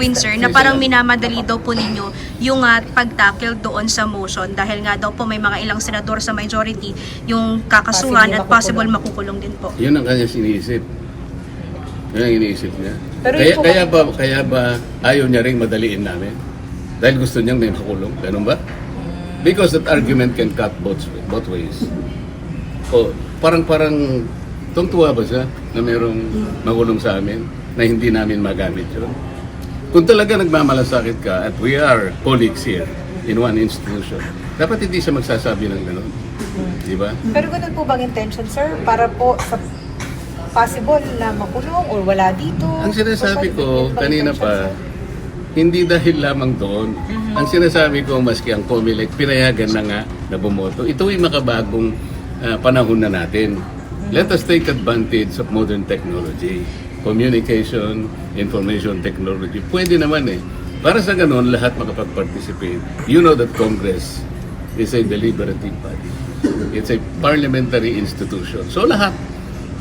gawin, sir, na parang minamadali daw po ninyo yung pag-tackle doon sa motion dahil nga daw po may mga ilang senador sa majority yung kakasuhan at possible makukulong din po. Yun ang kanya iniisip. Yun ang iniisip niya. Pero Kaya ba ayaw niya rin madaliin namin? Dahil gusto niyang may makulong. Ganun ba? Because that argument can cut both ways. O, parang tungtuwa ba siya na mayroong makulong sa amin na hindi namin magamit yun? Kung talaga nagmamalasakit ka at we are colleagues here in one institution, dapat hindi siya magsasabi ng gano'n. Di ba? Pero ganun po bang intention, sir? Para po sa possible na makulong or wala dito? Ang sinasabi ko Yun bang kanina intention, pa, sir? hindi dahil lamang doon. Ang sinasabi ko, maski ang COMELEC, pinayagan na nga na bumoto. Ito ay makabagong panahon na natin. Let us take advantage of modern technology. Communication, information technology. Pwede naman eh. Para sa ganun, lahat makapag-participate. You know that Congress is a deliberative body. It's a parliamentary institution. So lahat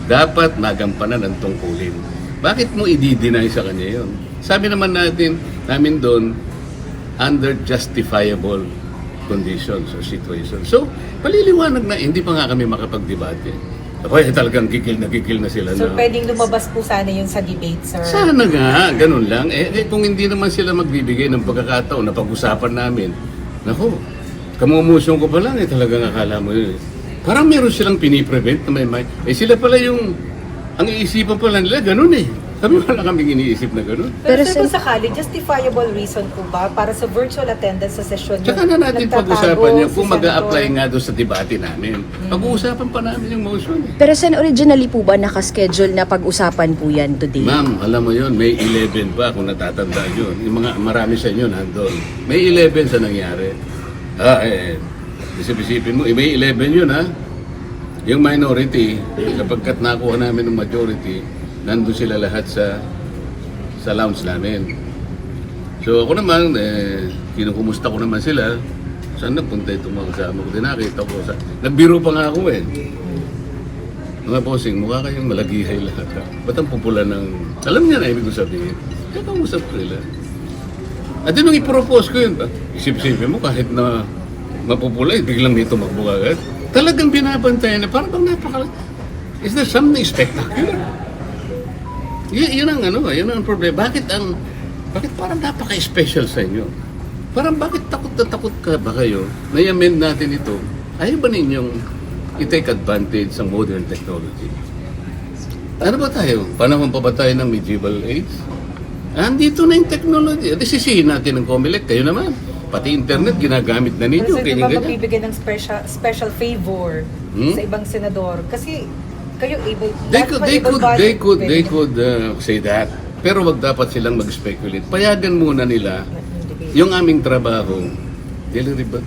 dapat magampanan ang tungkulin. Bakit mo i-deny sa kanya yun? Sabi naman namin doon, under justifiable conditions or situations. So, paliliwanag na, hindi pa nga kami makapag-debate. Ako talagang gigil na sila So, na. pwedeng lumabas po sana yun sa debate, sir? Sana nga, ganun lang. Kung hindi naman sila magbibigay ng pagkakataon na pag-usapan namin, naku, kamumusyon ko pa lang, talagang akala mo yun. Parang meron silang piniprevent na may. Sila pala yung, ang iisipan pala nila, ganun eh. Kami wala kaming iniisip na ganun. Pero sir, kung sakali, justifiable reason po ba para sa virtual attendance sa session Tsaka na natin pag-usapan yan kung mag-a-apply nga doon sa debate namin. Pag-uusapan pa namin yung motion eh. Pero Sen, originally po ba nakaschedule na pag-usapan po yan today? Ma'am, alam mo yun, May 11 pa kung natatandaan yun. Yung mga marami sa inyo nandun. May 11 sa nangyari. Isip-isipin mo, May 11 yun ha. Yung minority, kapagkat nakuha namin ng majority, nandun sila lahat sa lounge namin. So ako naman, kinukumusta ko naman sila. Saan napunta itong mga kasama ko? Nakita ko nagbiro pa nga ako eh. Mga bossing, mukha kayong malagihay lahat. Ba't ang pupula ng. Alam niya na ibig ko sabihin. Kaya kausap ko nila. At yun nung i-propose ko yun. Isip-isipin mo kahit na mapupula, biglang may tumakbo agad. Talagang binabantayan na parang bang is there something spectacular? Yun ang problema. Bakit parang napaka-special sa inyo? Parang bakit takot na takot ka ba kayo na i-amend natin ito? Ayaw ba ninyong i-take advantage sa modern technology? Ano ba tayo? Panahon pa ba tayo ng medieval age? Andito na yung technology. Sisihin natin ng COMELEC. Kayo naman. Pati internet, ginagamit na ninyo. Sir, diba magbibigay ng special favor sa ibang senador? Kasi kayo able, They could say that. Pero wag dapat silang mag-speculate. Payagan muna nila yung aming trabaho,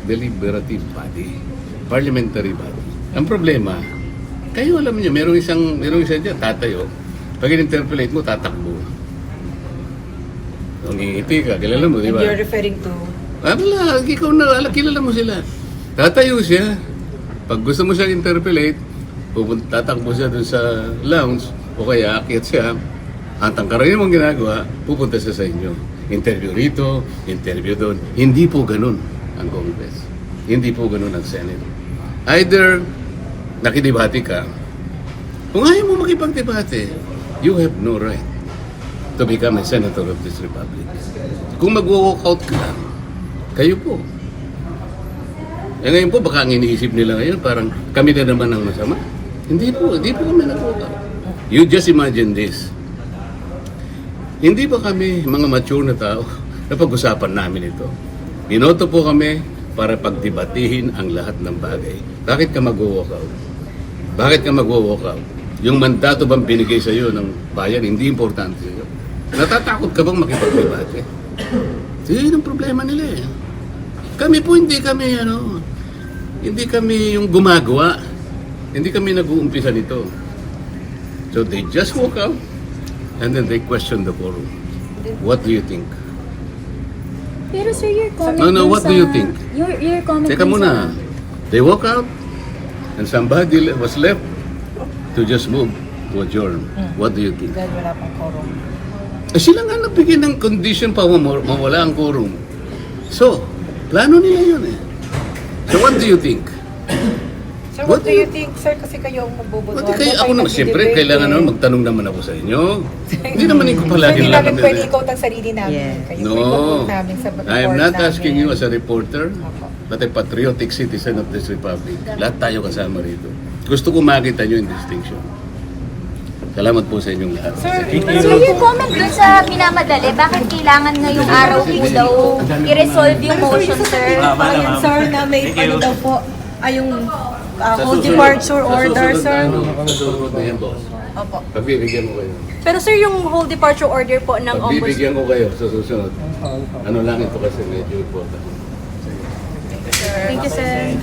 deliberative body, parliamentary body. Ang problema, kayo alam niyo, merong isang dyan, tatayo. Pag in-interpolate mo, tatakbo. Ang ngingiti ka, kilala mo, di ba? And you're referring to? Wala, ikaw na, kilala mo sila. Tatayo siya. Pag gusto mo siya interpolate, tatakbo siya dun sa lounge, o kaya akyat siya, ang tangkarin mong ginagawa, pupunta siya sa inyo. Interview rito, interview doon. Hindi po ganun ang Congress. Hindi po ganun ang Senate. Either nakidebate ka, kung ayaw mo makipagdebate, you have no right to become a senator of this republic. Kung mag-walk out ka lang, kayo po. Ngayon po, baka ang iniisip nila ngayon, parang kami na naman ang masama. Hindi po kami nag-walk out. You just imagine this. Hindi ba kami mga mature na tao na pag-usapan namin ito? Binoto po kami para pagdebatihin ang lahat ng bagay. Bakit ka mag-walk out? Bakit ka mag-walk out? Yung mandato bang binigay sa iyo ng bayan, hindi importante sa iyo. Natatakot ka bang makipag-debate? Yun ang problema nila eh. Kami po hindi kami yung gumagawa. Hindi kami nag-uumpisa nito. So they just walk out and then they question the quorum. What do you think? Pero sir, your comment No, what do you think? Your comment Teka muna. They walk out and somebody was left to just move to adjourn. What do you think? Dahil wala pang quorum. Sila nga nagbigay ng condition pa mawala ang quorum. So, plano nila yun eh. So what do you think? Sir, what do you think, sir? Kasi kayo ang magboboto. Pati kayo, ako naman, siyempre, kailangan naman magtanong naman ako sa inyo. Hindi naman ko palagi Hindi lang namin kami. pwede ikaw ang sarili namin. Yeah. Kayo No, ipuput namin sa report I am not namin. asking you as a reporter, Opo. but a patriotic citizen of this republic. Lahat tayo kasama rito. Gusto ko makita nyo yung distinction. Salamat po sa inyong lahat. Sir, Sir, your comment dun sa minamadali, bakit kailangan ngayong araw po daw i-resolve yung motion, sir? Ayun, sir, na may ano daw po, ay yung whole departure order, sir. Susunod na yan, boss. Opo. Pagbibigyan ko kayo. Pero sir, yung whole departure order po ng ombudsman. Pagbibigyan ko kayo sa susunod. Ano lang ito kasi medyo important. Thank you, sir.